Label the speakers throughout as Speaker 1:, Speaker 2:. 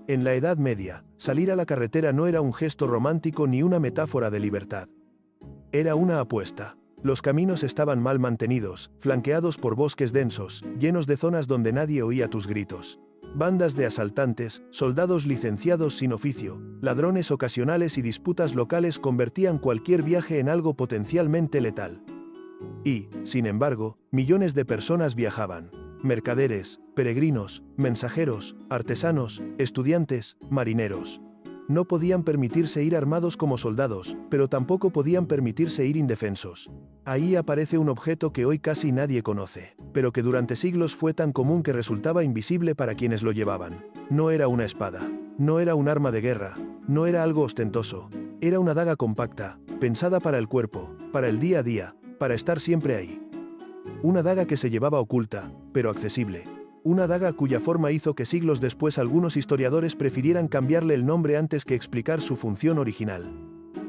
Speaker 1: En la Edad Media, salir a la carretera no era un gesto romántico ni una metáfora de libertad. Era una apuesta. Los caminos estaban mal mantenidos, flanqueados por bosques densos, llenos de zonas donde nadie oía tus gritos. Bandas de asaltantes, soldados licenciados sin oficio, ladrones ocasionales y disputas locales convertían cualquier viaje en algo potencialmente letal. Y, sin embargo, millones de personas viajaban. Mercaderes, peregrinos, mensajeros, artesanos, estudiantes, marineros. No podían permitirse ir armados como soldados, pero tampoco podían permitirse ir indefensos. Ahí aparece un objeto que hoy casi nadie conoce, pero que durante siglos fue tan común que resultaba invisible para quienes lo llevaban. No era una espada, no era un arma de guerra, no era algo ostentoso. Era una daga compacta, pensada para el cuerpo, para el día a día, para estar siempre ahí. Una daga que se llevaba oculta, pero accesible. Una daga cuya forma hizo que siglos después algunos historiadores prefirieran cambiarle el nombre antes que explicar su función original.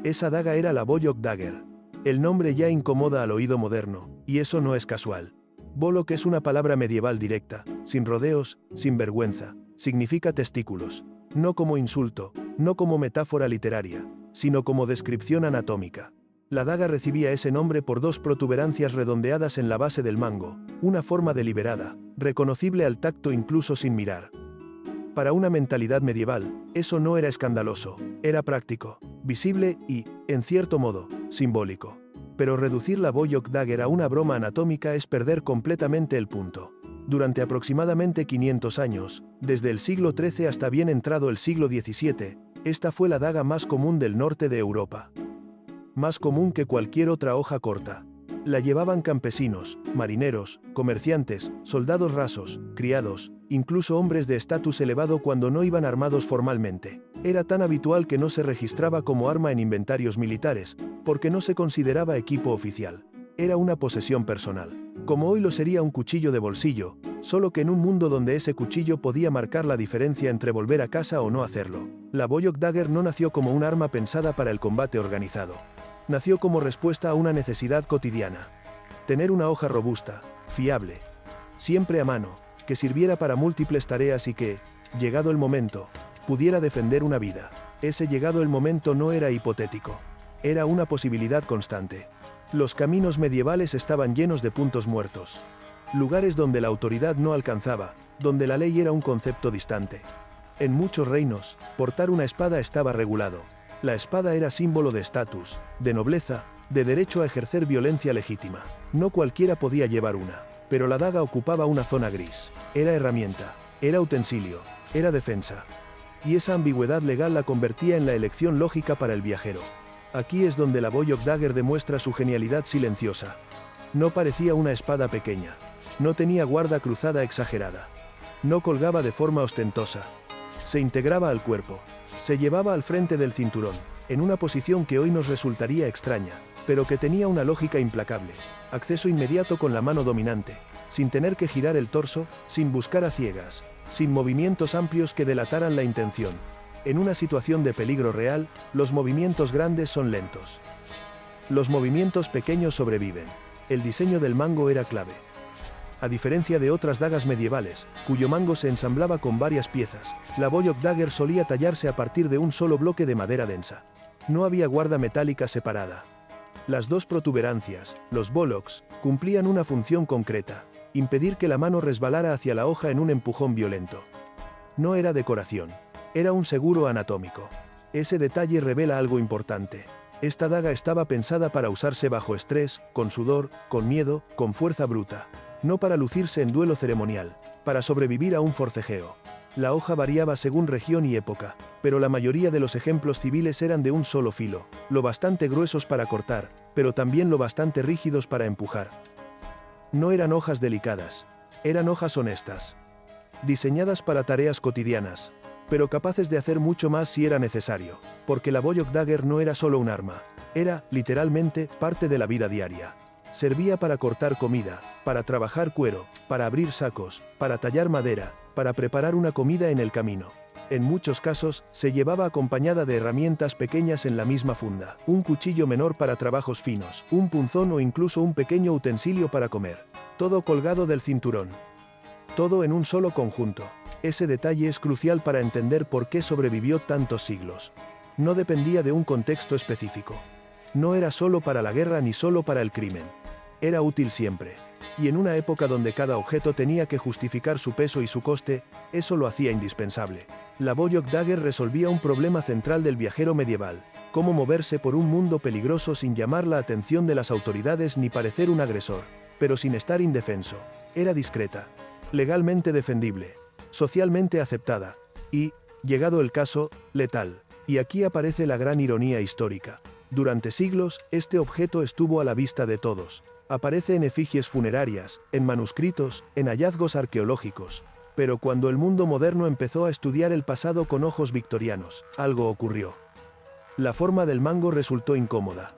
Speaker 1: Esa daga era la Bollock Dagger. El nombre ya incomoda al oído moderno, y eso no es casual. Bollock es una palabra medieval directa, sin rodeos, sin vergüenza. Significa testículos. No como insulto, no como metáfora literaria, sino como descripción anatómica. La daga recibía ese nombre por dos protuberancias redondeadas en la base del mango, una forma deliberada, reconocible al tacto incluso sin mirar. Para una mentalidad medieval, eso no era escandaloso, era práctico, visible y, en cierto modo, simbólico. Pero reducir la Bollock Dagger a una broma anatómica es perder completamente el punto. Durante aproximadamente 500 años, desde el siglo XIII hasta bien entrado el siglo XVII, esta fue la daga más común del norte de Europa. Más común que cualquier otra hoja corta. La llevaban campesinos, marineros, comerciantes, soldados rasos, criados, incluso hombres de estatus elevado cuando no iban armados formalmente. Era tan habitual que no se registraba como arma en inventarios militares, porque no se consideraba equipo oficial. Era una posesión personal. Como hoy lo sería un cuchillo de bolsillo, solo que en un mundo donde ese cuchillo podía marcar la diferencia entre volver a casa o no hacerlo. La Bollock Dagger no nació como un arma pensada para el combate organizado. Nació como respuesta a una necesidad cotidiana. Tener una hoja robusta, fiable, siempre a mano, que sirviera para múltiples tareas y que, llegado el momento, pudiera defender una vida. Ese llegado el momento no era hipotético. Era una posibilidad constante. Los caminos medievales estaban llenos de puntos muertos. Lugares donde la autoridad no alcanzaba, donde la ley era un concepto distante. En muchos reinos, portar una espada estaba regulado. La espada era símbolo de estatus, de nobleza, de derecho a ejercer violencia legítima. No cualquiera podía llevar una, pero la daga ocupaba una zona gris. Era herramienta, era utensilio, era defensa. Y esa ambigüedad legal la convertía en la elección lógica para el viajero. Aquí es donde la Bollock Dagger demuestra su genialidad silenciosa. No parecía una espada pequeña. No tenía guarda cruzada exagerada. No colgaba de forma ostentosa. Se integraba al cuerpo. Se llevaba al frente del cinturón, en una posición que hoy nos resultaría extraña, pero que tenía una lógica implacable. Acceso inmediato con la mano dominante, sin tener que girar el torso, sin buscar a ciegas, sin movimientos amplios que delataran la intención. En una situación de peligro real, los movimientos grandes son lentos. Los movimientos pequeños sobreviven. El diseño del mango era clave. A diferencia de otras dagas medievales, cuyo mango se ensamblaba con varias piezas, la Bollock Dagger solía tallarse a partir de un solo bloque de madera densa. No había guarda metálica separada. Las dos protuberancias, los bollocks, cumplían una función concreta: impedir que la mano resbalara hacia la hoja en un empujón violento. No era decoración. Era un seguro anatómico. Ese detalle revela algo importante. Esta daga estaba pensada para usarse bajo estrés, con sudor, con miedo, con fuerza bruta. No para lucirse en duelo ceremonial, para sobrevivir a un forcejeo. La hoja variaba según región y época, pero la mayoría de los ejemplos civiles eran de un solo filo, lo bastante gruesos para cortar, pero también lo bastante rígidos para empujar. No eran hojas delicadas, eran hojas honestas, diseñadas para tareas cotidianas, pero capaces de hacer mucho más si era necesario, porque la Bollock Dagger no era solo un arma, era, literalmente, parte de la vida diaria. Servía para cortar comida, para trabajar cuero, para abrir sacos, para tallar madera, para preparar una comida en el camino. En muchos casos, se llevaba acompañada de herramientas pequeñas en la misma funda. Un cuchillo menor para trabajos finos, un punzón o incluso un pequeño utensilio para comer. Todo colgado del cinturón. Todo en un solo conjunto. Ese detalle es crucial para entender por qué sobrevivió tantos siglos. No dependía de un contexto específico. No era solo para la guerra ni solo para el crimen. Era útil siempre. Y en una época donde cada objeto tenía que justificar su peso y su coste, eso lo hacía indispensable. La Boyok Dagger resolvía un problema central del viajero medieval: cómo moverse por un mundo peligroso sin llamar la atención de las autoridades ni parecer un agresor, pero sin estar indefenso. Era discreta, legalmente defendible, socialmente aceptada, y, llegado el caso, letal. Y aquí aparece la gran ironía histórica. Durante siglos, este objeto estuvo a la vista de todos. Aparece en efigies funerarias, en manuscritos, en hallazgos arqueológicos. Pero cuando el mundo moderno empezó a estudiar el pasado con ojos victorianos, algo ocurrió. La forma del mango resultó incómoda.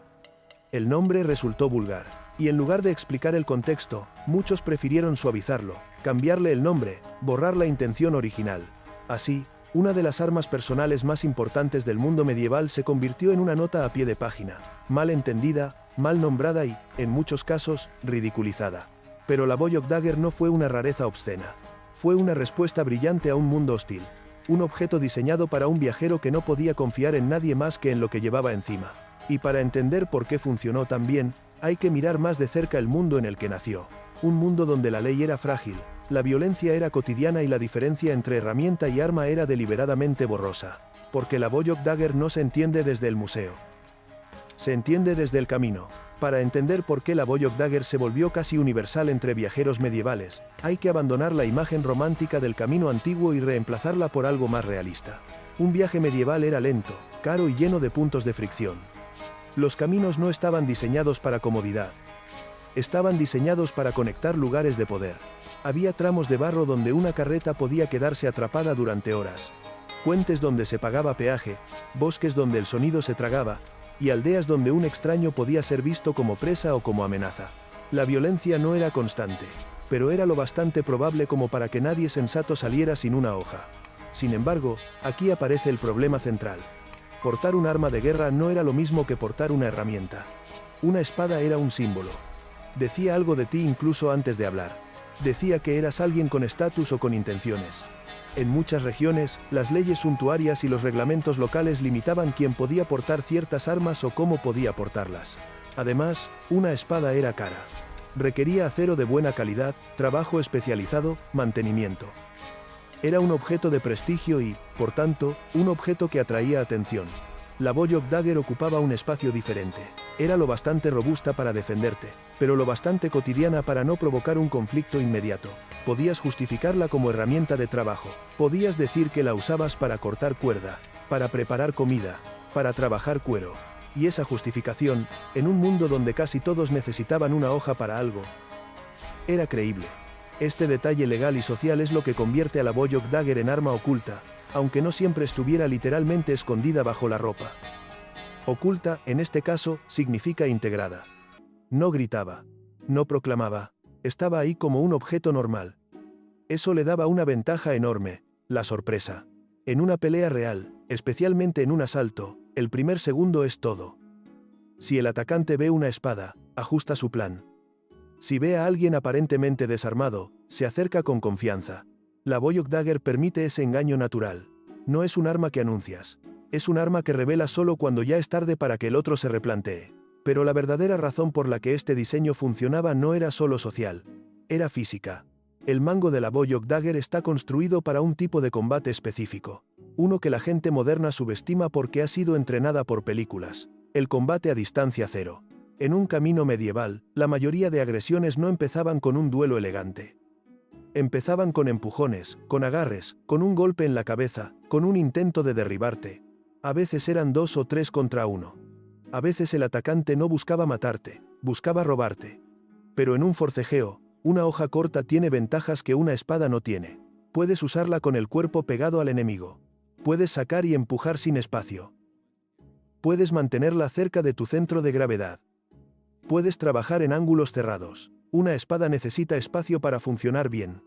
Speaker 1: El nombre resultó vulgar. Y en lugar de explicar el contexto, muchos prefirieron suavizarlo, cambiarle el nombre, borrar la intención original. Así, una de las armas personales más importantes del mundo medieval se convirtió en una nota a pie de página, mal entendida, mal nombrada y, en muchos casos, ridiculizada. Pero la Boyok Dagger no fue una rareza obscena. Fue una respuesta brillante a un mundo hostil. Un objeto diseñado para un viajero que no podía confiar en nadie más que en lo que llevaba encima. Y para entender por qué funcionó tan bien, hay que mirar más de cerca el mundo en el que nació. Un mundo donde la ley era frágil, la violencia era cotidiana y la diferencia entre herramienta y arma era deliberadamente borrosa. Porque la Boyok Dagger no se entiende desde el museo. Se entiende desde el camino. Para entender por qué la Boyok Dagger se volvió casi universal entre viajeros medievales, hay que abandonar la imagen romántica del camino antiguo y reemplazarla por algo más realista. Un viaje medieval era lento, caro y lleno de puntos de fricción. Los caminos no estaban diseñados para comodidad. Estaban diseñados para conectar lugares de poder. Había tramos de barro donde una carreta podía quedarse atrapada durante horas. Puentes donde se pagaba peaje, bosques donde el sonido se tragaba, y aldeas donde un extraño podía ser visto como presa o como amenaza. La violencia no era constante, pero era lo bastante probable como para que nadie sensato saliera sin una hoja. Sin embargo, aquí aparece el problema central. Portar un arma de guerra no era lo mismo que portar una herramienta. Una espada era un símbolo. Decía algo de ti incluso antes de hablar. Decía que eras alguien con estatus o con intenciones. En muchas regiones, las leyes suntuarias y los reglamentos locales limitaban quién podía portar ciertas armas o cómo podía portarlas. Además, una espada era cara. Requería acero de buena calidad, trabajo especializado, mantenimiento. Era un objeto de prestigio y, por tanto, un objeto que atraía atención. La Boyok Dagger ocupaba un espacio diferente. Era lo bastante robusta para defenderte, pero lo bastante cotidiana para no provocar un conflicto inmediato. Podías justificarla como herramienta de trabajo. Podías decir que la usabas para cortar cuerda, para preparar comida, para trabajar cuero. Y esa justificación, en un mundo donde casi todos necesitaban una hoja para algo, era creíble. Este detalle legal y social es lo que convierte a la Boyok Dagger en arma oculta, aunque no siempre estuviera literalmente escondida bajo la ropa. Oculta, en este caso, significa integrada. No gritaba. No proclamaba. Estaba ahí como un objeto normal. Eso le daba una ventaja enorme: la sorpresa. En una pelea real, especialmente en un asalto, el primer segundo es todo. Si el atacante ve una espada, ajusta su plan. Si ve a alguien aparentemente desarmado, se acerca con confianza. La Boyok Dagger permite ese engaño natural. No es un arma que anuncias. Es un arma que revela solo cuando ya es tarde para que el otro se replantee. Pero la verdadera razón por la que este diseño funcionaba no era solo social. Era física. El mango de la Boyok Dagger está construido para un tipo de combate específico. Uno que la gente moderna subestima porque ha sido entrenada por películas. El combate a distancia cero. En un camino medieval, la mayoría de agresiones no empezaban con un duelo elegante. Empezaban con empujones, con agarres, con un golpe en la cabeza, con un intento de derribarte. A veces eran 2 o 3 contra 1. A veces el atacante no buscaba matarte, buscaba robarte. Pero en un forcejeo, una hoja corta tiene ventajas que una espada no tiene. Puedes usarla con el cuerpo pegado al enemigo. Puedes sacar y empujar sin espacio. Puedes mantenerla cerca de tu centro de gravedad. Puedes trabajar en ángulos cerrados. Una espada necesita espacio para funcionar bien.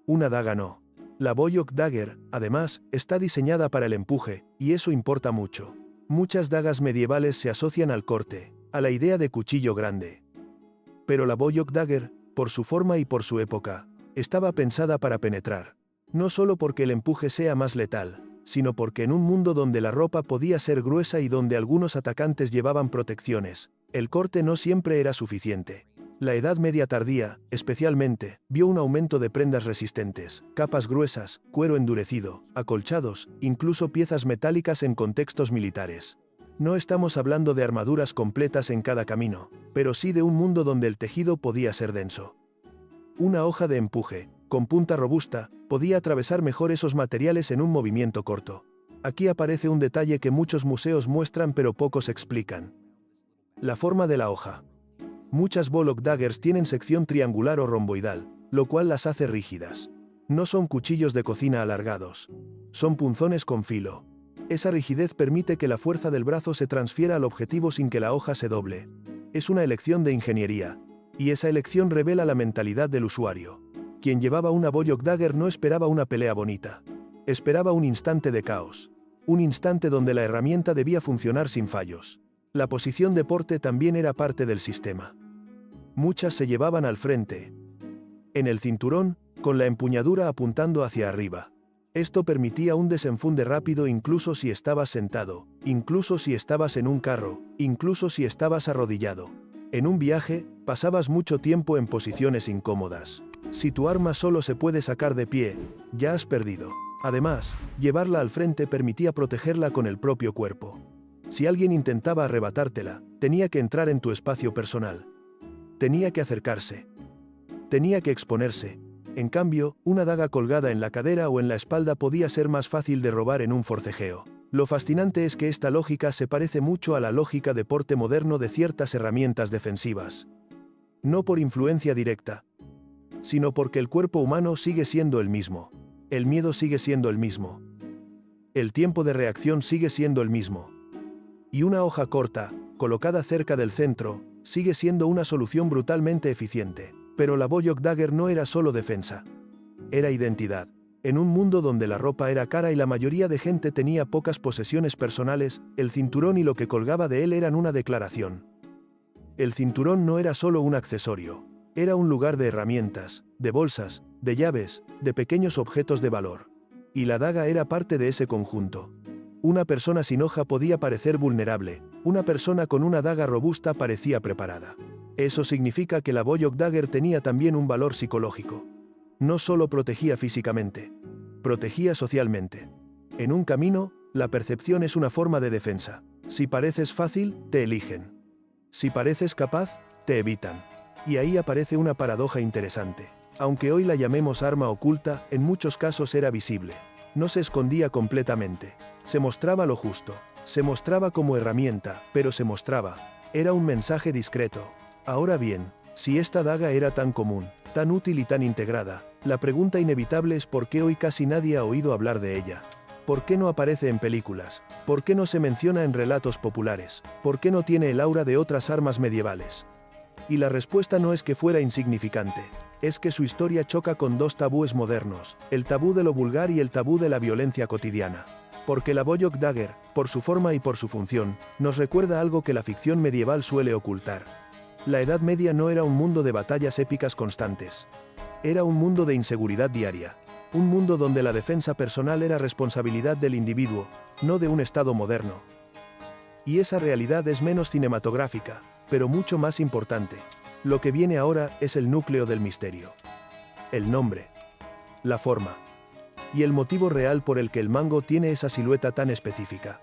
Speaker 1: Una daga no. La Boyok Dagger, además, está diseñada para el empuje, y eso importa mucho. Muchas dagas medievales se asocian al corte, a la idea de cuchillo grande. Pero la Boyok Dagger, por su forma y por su época, estaba pensada para penetrar. No solo porque el empuje sea más letal, sino porque en un mundo donde la ropa podía ser gruesa y donde algunos atacantes llevaban protecciones, el corte no siempre era suficiente. La Edad Media tardía, especialmente, vio un aumento de prendas resistentes, capas gruesas, cuero endurecido, acolchados, incluso piezas metálicas en contextos militares. No estamos hablando de armaduras completas en cada camino, pero sí de un mundo donde el tejido podía ser denso. Una hoja de empuje, con punta robusta, podía atravesar mejor esos materiales en un movimiento corto. Aquí aparece un detalle que muchos museos muestran pero pocos explican. La forma de la hoja. Muchas Bollock Daggers tienen sección triangular o romboidal, lo cual las hace rígidas. No son cuchillos de cocina alargados. Son punzones con filo. Esa rigidez permite que la fuerza del brazo se transfiera al objetivo sin que la hoja se doble. Es una elección de ingeniería. Y esa elección revela la mentalidad del usuario. Quien llevaba una Bollock Dagger no esperaba una pelea bonita. Esperaba un instante de caos. Un instante donde la herramienta debía funcionar sin fallos. La posición de porte también era parte del sistema. Muchas se llevaban al frente. En el cinturón, con la empuñadura apuntando hacia arriba. Esto permitía un desenfunde rápido incluso si estabas sentado, incluso si estabas en un carro, incluso si estabas arrodillado. En un viaje, pasabas mucho tiempo en posiciones incómodas. Si tu arma solo se puede sacar de pie, ya has perdido. Además, llevarla al frente permitía protegerla con el propio cuerpo. Si alguien intentaba arrebatártela, tenía que entrar en tu espacio personal. Tenía que acercarse. Tenía que exponerse. En cambio, una daga colgada en la cadera o en la espalda podía ser más fácil de robar en un forcejeo. Lo fascinante es que esta lógica se parece mucho a la lógica de porte moderno de ciertas herramientas defensivas. No por influencia directa, sino porque el cuerpo humano sigue siendo el mismo. El miedo sigue siendo el mismo. El tiempo de reacción sigue siendo el mismo. Y una hoja corta, colocada cerca del centro, sigue siendo una solución brutalmente eficiente. Pero la Bollock Dagger no era solo defensa. Era identidad. En un mundo donde la ropa era cara y la mayoría de gente tenía pocas posesiones personales, el cinturón y lo que colgaba de él eran una declaración. El cinturón no era solo un accesorio. Era un lugar de herramientas, de bolsas, de llaves, de pequeños objetos de valor. Y la daga era parte de ese conjunto. Una persona sin hoja podía parecer vulnerable, una persona con una daga robusta parecía preparada. Eso significa que la Bollock Dagger tenía también un valor psicológico. No solo protegía físicamente, protegía socialmente. En un camino, la percepción es una forma de defensa. Si pareces fácil, te eligen. Si pareces capaz, te evitan. Y ahí aparece una paradoja interesante. Aunque hoy la llamemos arma oculta, en muchos casos era visible. No se escondía completamente. Se mostraba lo justo. Se mostraba como herramienta, pero se mostraba. Era un mensaje discreto. Ahora bien, si esta daga era tan común, tan útil y tan integrada, la pregunta inevitable es por qué hoy casi nadie ha oído hablar de ella. ¿Por qué no aparece en películas? ¿Por qué no se menciona en relatos populares? ¿Por qué no tiene el aura de otras armas medievales? Y la respuesta no es que fuera insignificante, es que su historia choca con dos tabúes modernos, el tabú de lo vulgar y el tabú de la violencia cotidiana. Porque la Bollock Dagger, por su forma y por su función, nos recuerda algo que la ficción medieval suele ocultar. La Edad Media no era un mundo de batallas épicas constantes. Era un mundo de inseguridad diaria. Un mundo donde la defensa personal era responsabilidad del individuo, no de un Estado moderno. Y esa realidad es menos cinematográfica, pero mucho más importante. Lo que viene ahora es el núcleo del misterio. El nombre. La forma. Y el motivo real por el que el mango tiene esa silueta tan específica.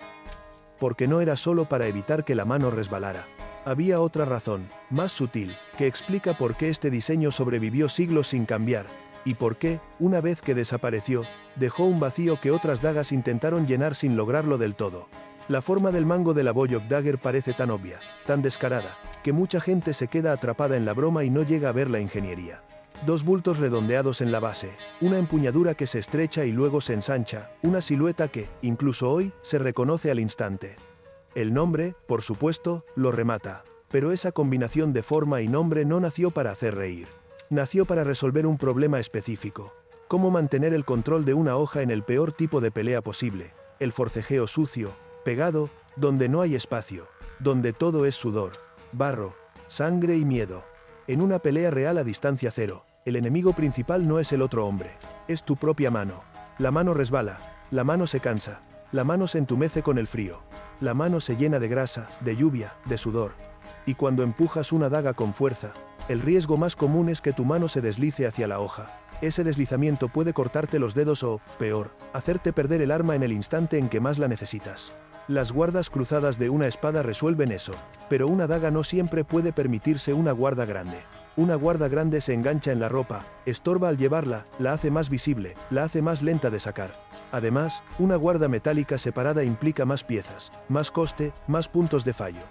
Speaker 1: Porque no era solo para evitar que la mano resbalara. Había otra razón, más sutil, que explica por qué este diseño sobrevivió siglos sin cambiar, y por qué, una vez que desapareció, dejó un vacío que otras dagas intentaron llenar sin lograrlo del todo. La forma del mango de la Bollock Dagger parece tan obvia, tan descarada, que mucha gente se queda atrapada en la broma y no llega a ver la ingeniería. Dos bultos redondeados en la base, una empuñadura que se estrecha y luego se ensancha, una silueta que, incluso hoy, se reconoce al instante. El nombre, por supuesto, lo remata, pero esa combinación de forma y nombre no nació para hacer reír. Nació para resolver un problema específico. Cómo mantener el control de una hoja en el peor tipo de pelea posible, el forcejeo sucio, pegado, donde no hay espacio, donde todo es sudor, barro, sangre y miedo. En una pelea real a distancia cero, El enemigo principal no es el otro hombre, es tu propia mano. La mano resbala, la mano se cansa, la mano se entumece con el frío, la mano se llena de grasa, de lluvia, de sudor. Y cuando empujas una daga con fuerza, el riesgo más común es que tu mano se deslice hacia la hoja. Ese deslizamiento puede cortarte los dedos o, peor, hacerte perder el arma en el instante en que más la necesitas. Las guardas cruzadas de una espada resuelven eso, pero una daga no siempre puede permitirse una guarda grande. Una guarda grande se engancha en la ropa, estorba al llevarla, la hace más visible, la hace más lenta de sacar. Además, una guarda metálica separada implica más piezas, más coste, más puntos de fallo.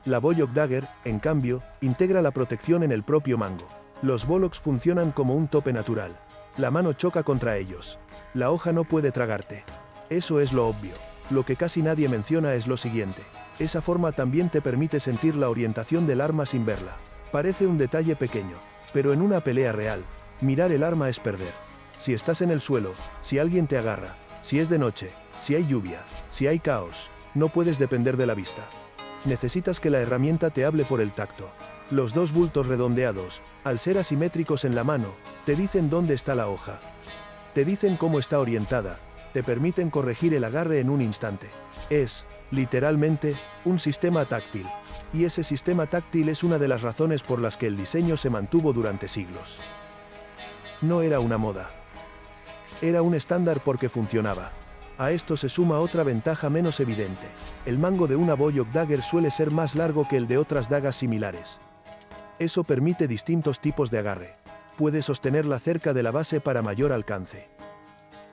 Speaker 1: La Bollock Dagger, en cambio, integra la protección en el propio mango. Los Bollocks funcionan como un tope natural. La mano choca contra ellos. La hoja no puede tragarte. Eso es lo obvio. Lo que casi nadie menciona es lo siguiente. Esa forma también te permite sentir la orientación del arma sin verla. Parece un detalle pequeño, pero en una pelea real, mirar el arma es perder. Si estás en el suelo, si alguien te agarra, si es de noche, si hay lluvia, si hay caos, no puedes depender de la vista. Necesitas que la herramienta te hable por el tacto. Los dos bultos redondeados, al ser asimétricos en la mano, te dicen dónde está la hoja. Te dicen cómo está orientada, te permiten corregir el agarre en un instante. Es, literalmente, un sistema táctil. Y ese sistema táctil es una de las razones por las que el diseño se mantuvo durante siglos. No era una moda. Era un estándar porque funcionaba. A esto se suma otra ventaja menos evidente. El mango de una Bollock Dagger suele ser más largo que el de otras dagas similares. Eso permite distintos tipos de agarre. Puedes sostenerla cerca de la base para mayor alcance.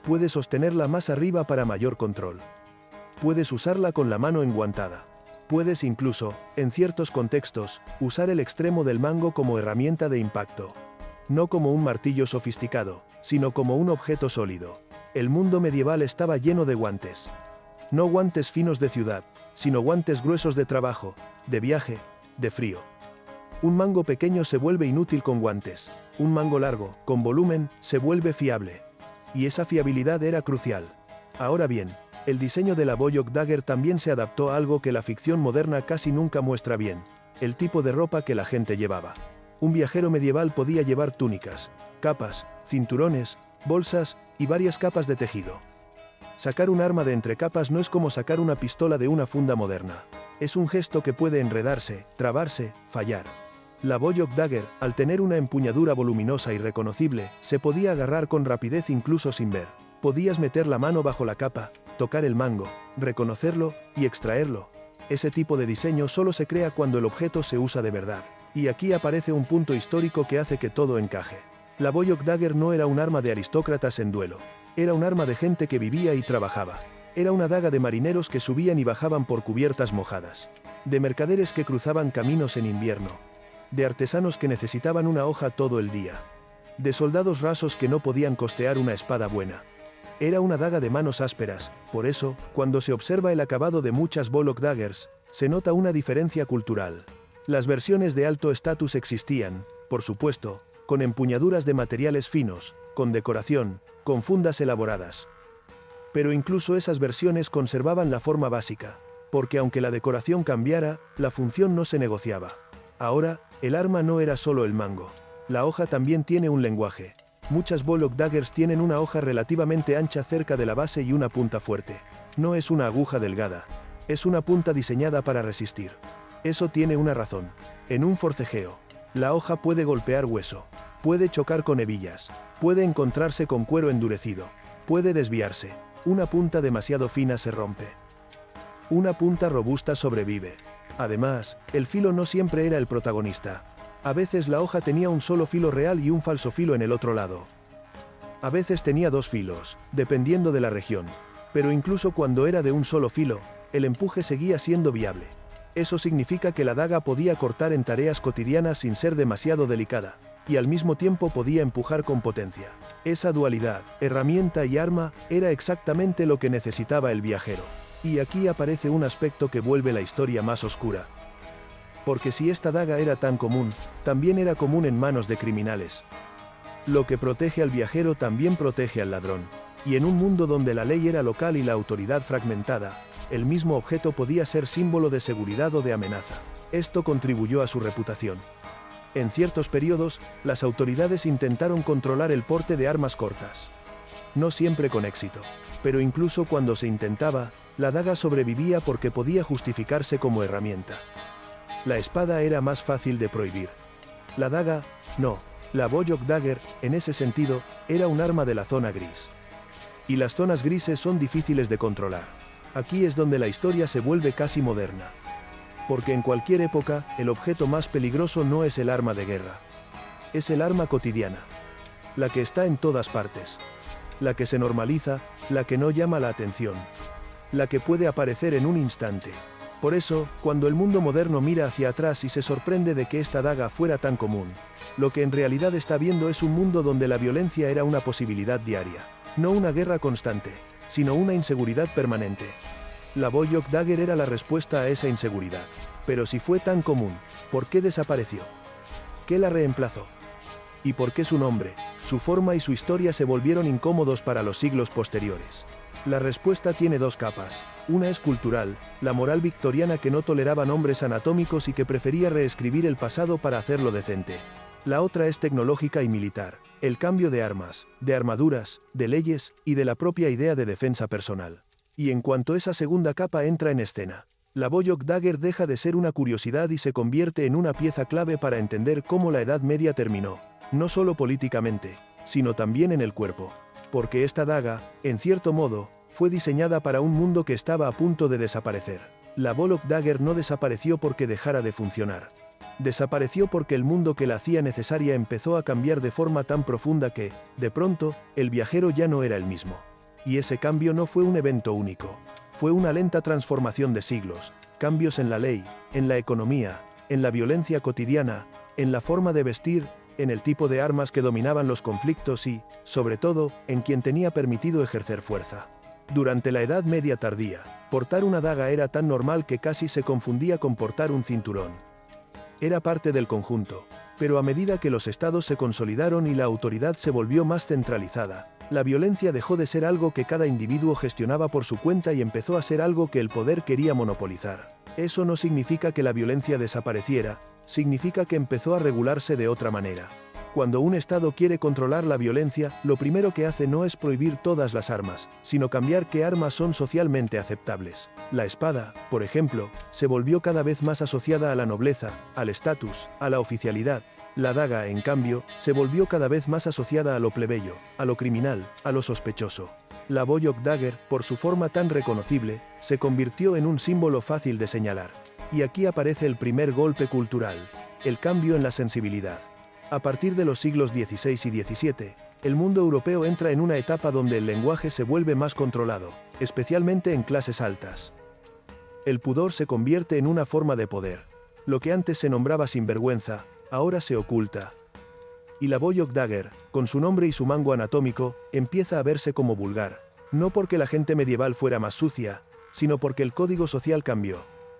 Speaker 1: Puedes sostenerla más arriba para mayor control. Puedes usarla con la mano enguantada. Puedes incluso, en ciertos contextos, usar el extremo del mango como herramienta de impacto. No como un martillo sofisticado, sino como un objeto sólido. El mundo medieval estaba lleno de guantes. No guantes finos de ciudad, sino guantes gruesos de trabajo, de viaje, de frío. Un mango pequeño se vuelve inútil con guantes. Un mango largo, con volumen, se vuelve fiable. Y esa fiabilidad era crucial. Ahora bien, el diseño de la Bollock Dagger también se adaptó a algo que la ficción moderna casi nunca muestra bien: el tipo de ropa que la gente llevaba. Un viajero medieval podía llevar túnicas, capas, cinturones, bolsas y varias capas de tejido. Sacar un arma de entre capas no es como sacar una pistola de una funda moderna. Es un gesto que puede enredarse, trabarse, fallar. La Bollock Dagger, al tener una empuñadura voluminosa y reconocible, se podía agarrar con rapidez incluso sin ver. Podías meter la mano bajo la capa, tocar el mango, reconocerlo y extraerlo. Ese tipo de diseño solo se crea cuando el objeto se usa de verdad. Y aquí aparece un punto histórico que hace que todo encaje. La Bollock Dagger no era un arma de aristócratas en duelo. Era un arma de gente que vivía y trabajaba. Era una daga de marineros que subían y bajaban por cubiertas mojadas. De mercaderes que cruzaban caminos en invierno. De artesanos que necesitaban una hoja todo el día. De soldados rasos que no podían costear una espada buena. Era una daga de manos ásperas, por eso, cuando se observa el acabado de muchas Bollock Daggers, se nota una diferencia cultural. Las versiones de alto estatus existían, por supuesto, con empuñaduras de materiales finos, con decoración, con fundas elaboradas. Pero incluso esas versiones conservaban la forma básica, porque aunque la decoración cambiara, la función no se negociaba. Ahora, el arma no era solo el mango. La hoja también tiene un lenguaje. Muchas Bollock Daggers tienen una hoja relativamente ancha cerca de la base y una punta fuerte. No es una aguja delgada. Es una punta diseñada para resistir. Eso tiene una razón. En un forcejeo, la hoja puede golpear hueso. Puede chocar con hebillas. Puede encontrarse con cuero endurecido. Puede desviarse. Una punta demasiado fina se rompe. Una punta robusta sobrevive. Además, el filo no siempre era el protagonista. A veces la hoja tenía un solo filo real y un falso filo en el otro lado. A veces tenía dos filos, dependiendo de la región. Pero incluso cuando era de un solo filo, el empuje seguía siendo viable. Eso significa que la daga podía cortar en tareas cotidianas sin ser demasiado delicada, y al mismo tiempo podía empujar con potencia. Esa dualidad, herramienta y arma, era exactamente lo que necesitaba el viajero. Y aquí aparece un aspecto que vuelve la historia más oscura. Porque si esta daga era tan común, también era común en manos de criminales. Lo que protege al viajero también protege al ladrón. Y en un mundo donde la ley era local y la autoridad fragmentada, el mismo objeto podía ser símbolo de seguridad o de amenaza. Esto contribuyó a su reputación. En ciertos periodos, las autoridades intentaron controlar el porte de armas cortas. No siempre con éxito. Pero incluso cuando se intentaba, la daga sobrevivía porque podía justificarse como herramienta. La espada era más fácil de prohibir. La daga, no. La Boyok Dagger, en ese sentido, era un arma de la zona gris. Y las zonas grises son difíciles de controlar. Aquí es donde la historia se vuelve casi moderna. Porque en cualquier época, el objeto más peligroso no es el arma de guerra. Es el arma cotidiana. La que está en todas partes. La que se normaliza, la que no llama la atención. La que puede aparecer en un instante. Por eso, cuando el mundo moderno mira hacia atrás y se sorprende de que esta daga fuera tan común, lo que en realidad está viendo es un mundo donde la violencia era una posibilidad diaria. No una guerra constante, sino una inseguridad permanente. La Boyok Dagger era la respuesta a esa inseguridad. Pero si fue tan común, ¿por qué desapareció? ¿Qué la reemplazó? ¿Y por qué su nombre, su forma y su historia se volvieron incómodos para los siglos posteriores? La respuesta tiene dos capas. Una es cultural, la moral victoriana que no toleraba nombres anatómicos y que prefería reescribir el pasado para hacerlo decente. La otra es tecnológica y militar, el cambio de armas, de armaduras, de leyes y de la propia idea de defensa personal. Y en cuanto esa segunda capa entra en escena, la Boyok Dagger deja de ser una curiosidad y se convierte en una pieza clave para entender cómo la Edad Media terminó, no solo políticamente, sino también en el cuerpo. Porque esta daga, en cierto modo, fue diseñada para un mundo que estaba a punto de desaparecer. La Boyok Dagger no desapareció porque dejara de funcionar. Desapareció porque el mundo que la hacía necesaria empezó a cambiar de forma tan profunda que, de pronto, el viajero ya no era el mismo. Y ese cambio no fue un evento único. Fue una lenta transformación de siglos, cambios en la ley, en la economía, en la violencia cotidiana, en la forma de vestir, en el tipo de armas que dominaban los conflictos y, sobre todo, en quien tenía permitido ejercer fuerza. Durante la Edad Media tardía, portar una daga era tan normal que casi se confundía con portar un cinturón. Era parte del conjunto, pero a medida que los estados se consolidaron y la autoridad se volvió más centralizada, la violencia dejó de ser algo que cada individuo gestionaba por su cuenta y empezó a ser algo que el poder quería monopolizar. Eso no significa que la violencia desapareciera, significa que empezó a regularse de otra manera. Cuando un Estado quiere controlar la violencia, lo primero que hace no es prohibir todas las armas, sino cambiar qué armas son socialmente aceptables. La espada, por ejemplo, se volvió cada vez más asociada a la nobleza, al estatus, a la oficialidad. La daga, en cambio, se volvió cada vez más asociada a lo plebeyo, a lo criminal, a lo sospechoso. La Boyok Dagger, por su forma tan reconocible, se convirtió en un símbolo fácil de señalar. Y aquí aparece el primer golpe cultural, el cambio en la sensibilidad. A partir de los siglos XVI y XVII, el mundo europeo entra en una etapa donde el lenguaje se vuelve más controlado, especialmente en clases altas. El pudor se convierte en una forma de poder. Lo que antes se nombraba sinvergüenza, ahora se oculta. Y la Boyok Dagger, con su nombre y su mango anatómico, empieza a verse como vulgar. No porque la gente medieval fuera más sucia, sino porque el código social cambió.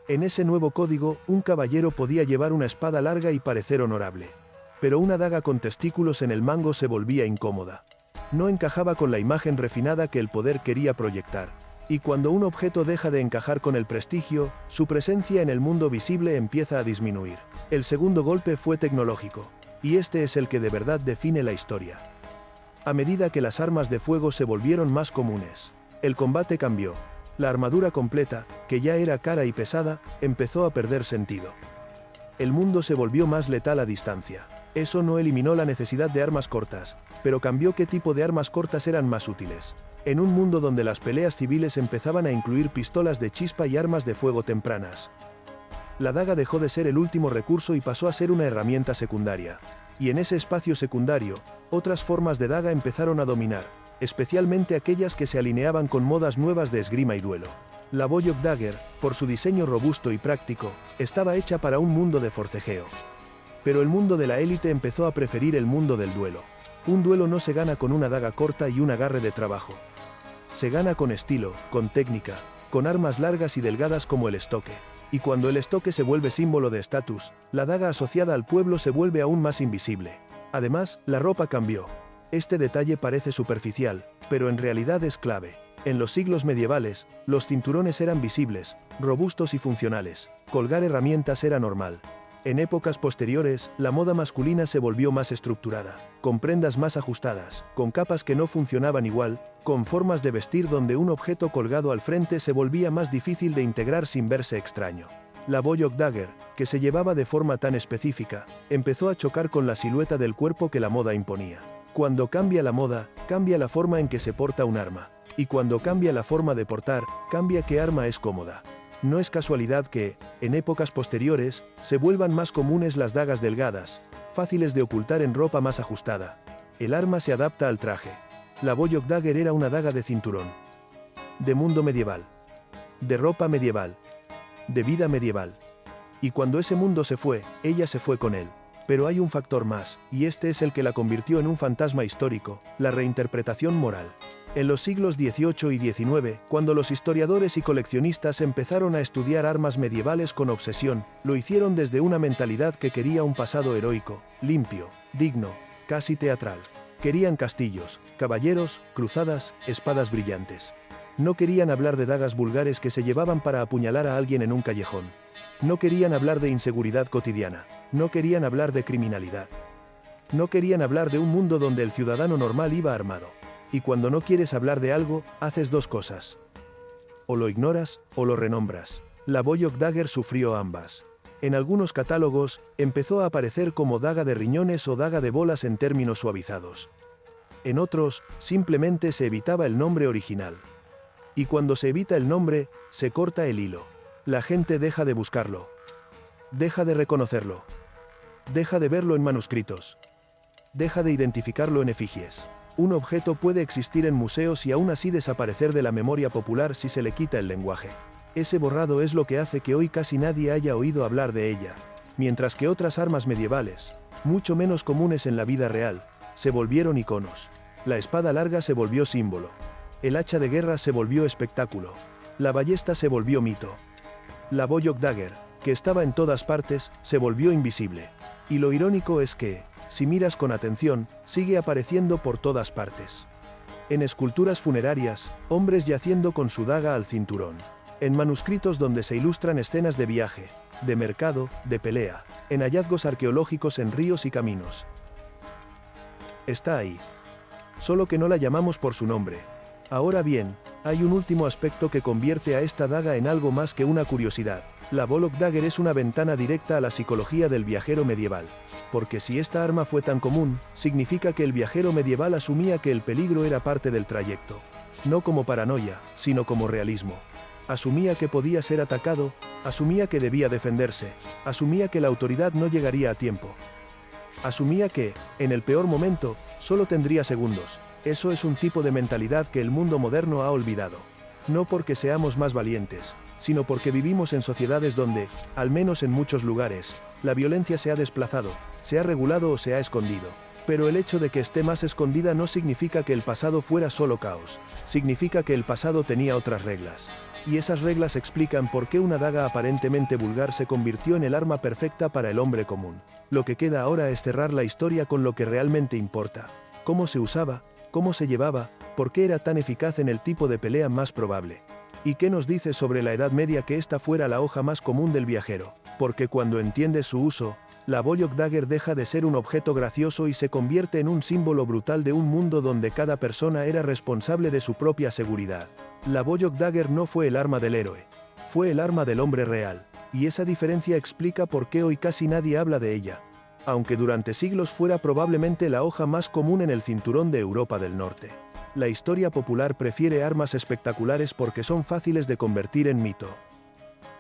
Speaker 1: En ese nuevo código, un caballero podía llevar una espada larga y parecer honorable. Pero una daga con testículos en el mango se volvía incómoda. No encajaba con la imagen refinada que el poder quería proyectar. Y cuando un objeto deja de encajar con el prestigio, su presencia en el mundo visible empieza a disminuir. El segundo golpe fue tecnológico. Y este es el que de verdad define la historia. A medida que las armas de fuego se volvieron más comunes, el combate cambió. La armadura completa, que ya era cara y pesada, empezó a perder sentido. El mundo se volvió más letal a distancia. Eso no eliminó la necesidad de armas cortas, pero cambió qué tipo de armas cortas eran más útiles. En un mundo donde las peleas civiles empezaban a incluir pistolas de chispa y armas de fuego tempranas, la daga dejó de ser el último recurso y pasó a ser una herramienta secundaria. Y en ese espacio secundario, otras formas de daga empezaron a dominar, especialmente aquellas que se alineaban con modas nuevas de esgrima y duelo. La Boyok Dagger, por su diseño robusto y práctico, estaba hecha para un mundo de forcejeo. Pero el mundo de la élite empezó a preferir el mundo del duelo. Un duelo no se gana con una daga corta y un agarre de trabajo. Se gana con estilo, con técnica, con armas largas y delgadas como el estoque. Y cuando el estoque se vuelve símbolo de estatus, la daga asociada al pueblo se vuelve aún más invisible. Además, la ropa cambió. Este detalle parece superficial, pero en realidad es clave. En los siglos medievales, los cinturones eran visibles, robustos y funcionales. Colgar herramientas era normal. En épocas posteriores, la moda masculina se volvió más estructurada, con prendas más ajustadas, con capas que no funcionaban igual, con formas de vestir donde un objeto colgado al frente se volvía más difícil de integrar sin verse extraño. La Boyok Dagger, que se llevaba de forma tan específica, empezó a chocar con la silueta del cuerpo que la moda imponía. Cuando cambia la moda, cambia la forma en que se porta un arma. Y cuando cambia la forma de portar, cambia qué arma es cómoda. No es casualidad que, en épocas posteriores, se vuelvan más comunes las dagas delgadas, fáciles de ocultar en ropa más ajustada. El arma se adapta al traje. La Boyok Dagger era una daga de cinturón. De mundo medieval. De ropa medieval. De vida medieval. Y cuando ese mundo se fue, ella se fue con él. Pero hay un factor más, y este es el que la convirtió en un fantasma histórico, la reinterpretación moral. En los siglos XVIII y XIX, cuando los historiadores y coleccionistas empezaron a estudiar armas medievales con obsesión, lo hicieron desde una mentalidad que quería un pasado heroico, limpio, digno, casi teatral. Querían castillos, caballeros, cruzadas, espadas brillantes. No querían hablar de dagas vulgares que se llevaban para apuñalar a alguien en un callejón. No querían hablar de inseguridad cotidiana. No querían hablar de criminalidad. No querían hablar de un mundo donde el ciudadano normal iba armado. Y cuando no quieres hablar de algo, haces dos cosas. O lo ignoras, o lo renombras. La Boyok Dagger sufrió ambas. En algunos catálogos, empezó a aparecer como daga de riñones o daga de bolas en términos suavizados. En otros, simplemente se evitaba el nombre original. Y cuando se evita el nombre, se corta el hilo. La gente deja de buscarlo. Deja de reconocerlo. Deja de verlo en manuscritos. Deja de identificarlo en efigies. Un objeto puede existir en museos y aún así desaparecer de la memoria popular si se le quita el lenguaje. Ese borrado es lo que hace que hoy casi nadie haya oído hablar de ella, mientras que otras armas medievales, mucho menos comunes en la vida real, se volvieron iconos. La espada larga se volvió símbolo. El hacha de guerra se volvió espectáculo. La ballesta se volvió mito. La Boyok Dagger, que estaba en todas partes, se volvió invisible. Y lo irónico es que, si miras con atención, sigue apareciendo por todas partes. En esculturas funerarias, hombres yaciendo con su daga al cinturón. En manuscritos donde se ilustran escenas de viaje, de mercado, de pelea. En hallazgos arqueológicos en ríos y caminos. Está ahí. Solo que no la llamamos por su nombre. Ahora bien, hay un último aspecto que convierte a esta daga en algo más que una curiosidad. La Boyok Dagger es una ventana directa a la psicología del viajero medieval. Porque si esta arma fue tan común, significa que el viajero medieval asumía que el peligro era parte del trayecto. No como paranoia, sino como realismo. Asumía que podía ser atacado, asumía que debía defenderse, asumía que la autoridad no llegaría a tiempo. Asumía que, en el peor momento, solo tendría segundos. Eso es un tipo de mentalidad que el mundo moderno ha olvidado. No porque seamos más valientes, sino porque vivimos en sociedades donde, al menos en muchos lugares, la violencia se ha desplazado, se ha regulado o se ha escondido. Pero el hecho de que esté más escondida no significa que el pasado fuera solo caos. Significa que el pasado tenía otras reglas. Y esas reglas explican por qué una daga aparentemente vulgar se convirtió en el arma perfecta para el hombre común. Lo que queda ahora es cerrar la historia con lo que realmente importa. Cómo se usaba, cómo se llevaba, por qué era tan eficaz en el tipo de pelea más probable. ¿Y qué nos dice sobre la Edad Media que esta fuera la hoja más común del viajero? Porque cuando entiendes su uso, la Boyok Dagger deja de ser un objeto gracioso y se convierte en un símbolo brutal de un mundo donde cada persona era responsable de su propia seguridad. La Boyok Dagger no fue el arma del héroe, fue el arma del hombre real, y esa diferencia explica por qué hoy casi nadie habla de ella, aunque durante siglos fuera probablemente la hoja más común en el cinturón de Europa del Norte. La historia popular prefiere armas espectaculares porque son fáciles de convertir en mito.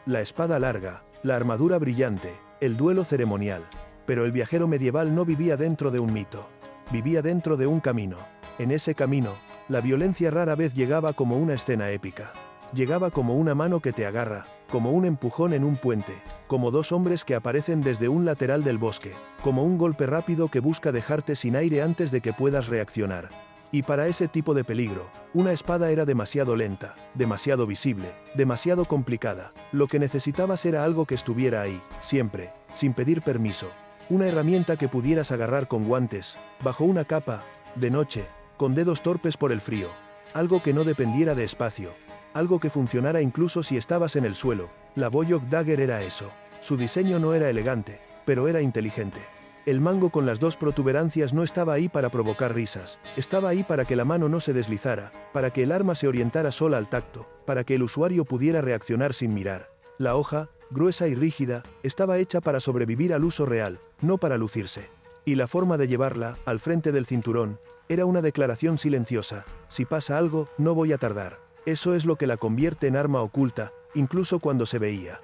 Speaker 1: La espada larga, la armadura brillante, el duelo ceremonial. Pero el viajero medieval no vivía dentro de un mito, vivía dentro de un camino. En ese camino, la violencia rara vez llegaba como una escena épica. Llegaba como una mano que te agarra, como un empujón en un puente, como dos hombres que aparecen desde un lateral del bosque, como un golpe rápido que busca dejarte sin aire antes de que puedas reaccionar. Y para ese tipo de peligro, una espada era demasiado lenta, demasiado visible, demasiado complicada. Lo que necesitabas era algo que estuviera ahí, siempre, sin pedir permiso. Una herramienta que pudieras agarrar con guantes, bajo una capa, de noche, con dedos torpes por el frío. Algo que no dependiera de espacio. Algo que funcionara incluso si estabas en el suelo. La Boyok Dagger era eso. Su diseño no era elegante, pero era inteligente. El mango con las dos protuberancias no estaba ahí para provocar risas, estaba ahí para que la mano no se deslizara, para que el arma se orientara sola al tacto, para que el usuario pudiera reaccionar sin mirar. La hoja, gruesa y rígida, estaba hecha para sobrevivir al uso real, no para lucirse. Y la forma de llevarla, al frente del cinturón, era una declaración silenciosa: si pasa algo, no voy a tardar. Eso es lo que la convierte en arma oculta, incluso cuando se veía.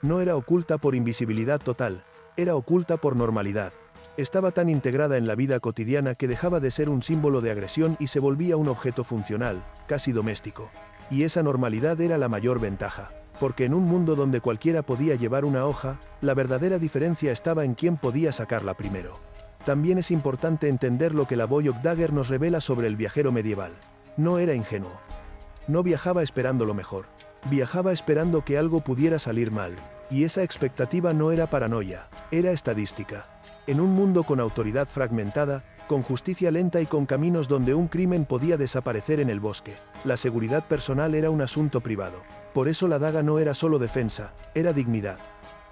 Speaker 1: No era oculta por invisibilidad total, era oculta por normalidad. Estaba tan integrada en la vida cotidiana que dejaba de ser un símbolo de agresión y se volvía un objeto funcional, casi doméstico. Y esa normalidad era la mayor ventaja, porque en un mundo donde cualquiera podía llevar una hoja, la verdadera diferencia estaba en quién podía sacarla primero. También es importante entender lo que la Boyok Dagger nos revela sobre el viajero medieval. No era ingenuo. No viajaba esperando lo mejor. Viajaba esperando que algo pudiera salir mal. Y esa expectativa no era paranoia, era estadística. En un mundo con autoridad fragmentada, con justicia lenta y con caminos donde un crimen podía desaparecer en el bosque, la seguridad personal era un asunto privado. Por eso la daga no era solo defensa, era dignidad.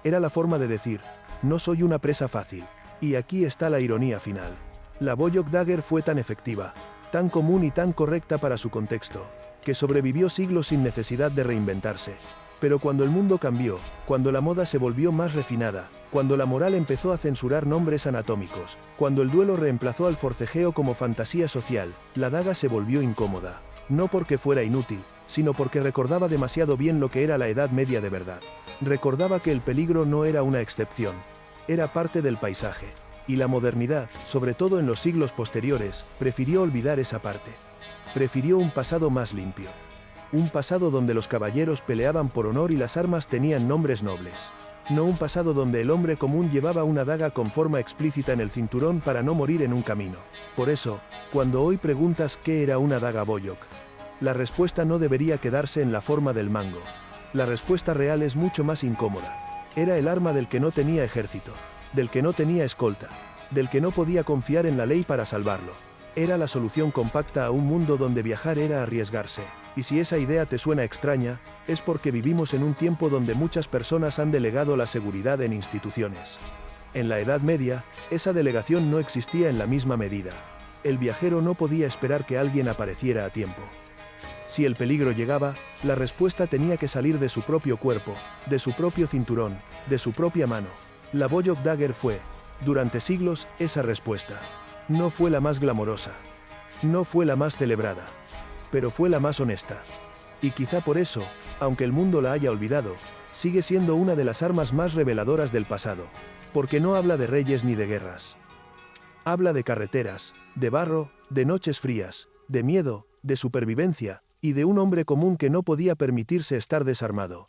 Speaker 1: Era la forma de decir: no soy una presa fácil. Y aquí está la ironía final. La Boyok Dagger fue tan efectiva, tan común y tan correcta para su contexto, que sobrevivió siglos sin necesidad de reinventarse. Pero cuando el mundo cambió, cuando la moda se volvió más refinada, cuando la moral empezó a censurar nombres anatómicos, cuando el duelo reemplazó al forcejeo como fantasía social, la daga se volvió incómoda. No porque fuera inútil, sino porque recordaba demasiado bien lo que era la Edad Media de verdad. Recordaba que el peligro no era una excepción, era parte del paisaje. Y la modernidad, sobre todo en los siglos posteriores, prefirió olvidar esa parte. Prefirió un pasado más limpio. Un pasado donde los caballeros peleaban por honor y las armas tenían nombres nobles. No un pasado donde el hombre común llevaba una daga con forma explícita en el cinturón para no morir en un camino. Por eso, cuando hoy preguntas qué era una daga Boyok, la respuesta no debería quedarse en la forma del mango. La respuesta real es mucho más incómoda. Era el arma del que no tenía ejército, del que no tenía escolta, del que no podía confiar en la ley para salvarlo. Era la solución compacta a un mundo donde viajar era arriesgarse. Y si esa idea te suena extraña, es porque vivimos en un tiempo donde muchas personas han delegado la seguridad en instituciones. En la Edad Media, esa delegación no existía en la misma medida. El viajero no podía esperar que alguien apareciera a tiempo. Si el peligro llegaba, la respuesta tenía que salir de su propio cuerpo, de su propio cinturón, de su propia mano. La Boyok Dagger fue, durante siglos, esa respuesta. No fue la más glamorosa. No fue la más celebrada. Pero fue la más honesta. Y quizá por eso, aunque el mundo la haya olvidado, sigue siendo una de las armas más reveladoras del pasado. Porque no habla de reyes ni de guerras. Habla de carreteras, de barro, de noches frías, de miedo, de supervivencia, y de un hombre común que no podía permitirse estar desarmado.